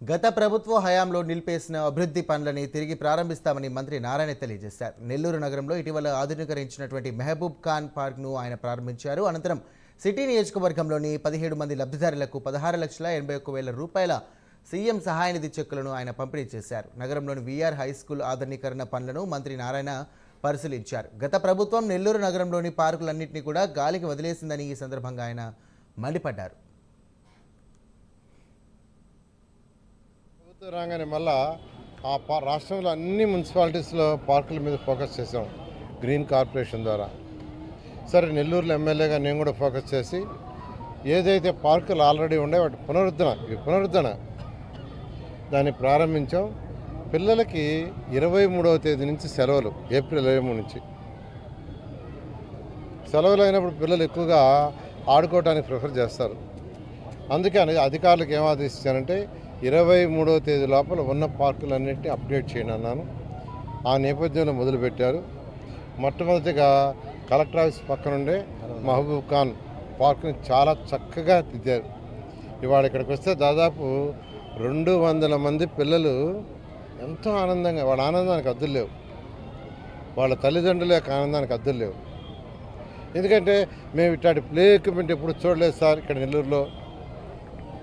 గత ప్రభుత్వ హయాంలో నిలిపేసిన అభివృద్ధి పనులని తిరిగి ప్రారంభిస్తామని మంత్రి నారాయణ తెలియజేశారు. నెల్లూరు నగరంలో ఇటీవల ఆధునీకరించినటువంటి మెహబూబ్ ఖాన్ పార్క్ను ఆయన ప్రారంభించారు. అనంతరం సిటీ నియోజకవర్గంలోని 17 మంది లబ్ధిదారులకు 16,81,000 రూపాయల సీఎం సహాయ నిధి చెక్కులను ఆయన పంపిణీ చేశారు. నగరంలోని వీఆర్ హై స్కూల్ ఆధునీకరణ పనులను మంత్రి నారాయణ పరిశీలించారు. గత ప్రభుత్వం నెల్లూరు నగరంలోని పార్కులన్నింటినీ కూడా గాలికి వదిలేసిందని ఈ సందర్భంగా ఆయన మండిపడ్డారు. రాగానే మళ్ళా రాష్ట్రంలో అన్ని మున్సిపాలిటీస్లో పార్కుల మీద ఫోకస్ చేసాం గ్రీన్ కార్పొరేషన్ ద్వారా. సరే, నెల్లూరులో ఎమ్మెల్యేగా నేను కూడా ఫోకస్ చేసి ఏదైతే పార్కులు ఆల్రెడీ ఉండే వాటి పునరుద్ధరణ దాన్ని ప్రారంభించాం. పిల్లలకి 23వ తేదీ నుంచి సెలవులు, ఏప్రిల్ 23 నుంచి సెలవులు అయినప్పుడు పిల్లలు ఎక్కువగా ఆడుకోవడానికి ప్రిఫర్ చేస్తారు. అందుకే అధికారులకు ఏం ఆదేశించానంటే 23వ తేదీ లోపల ఉన్న పార్కులన్నింటినీ అప్డేట్ చేయండి అన్నాను. ఆ నేపథ్యంలో మొదలుపెట్టారు. మొట్టమొదటిగా కలెక్టర్ ఆఫీస్ పక్కనుండే మహబూబ్ ఖాన్ పార్క్ని చాలా చక్కగా దిద్దారు. ఇవాళ ఇక్కడికి వస్తే దాదాపు 200 మంది పిల్లలు ఎంతో ఆనందంగా, వాళ్ళ ఆనందానికి అద్దులు లేవు, వాళ్ళ తల్లిదండ్రుల యొక్క ఆనందానికి అద్దులు లేవు. ఎందుకంటే మేము ఇట్లాంటి ప్లే ఎక్విప్మెంట్ ఎప్పుడు చూడలేదు సార్ ఇక్కడ నెల్లూరులో.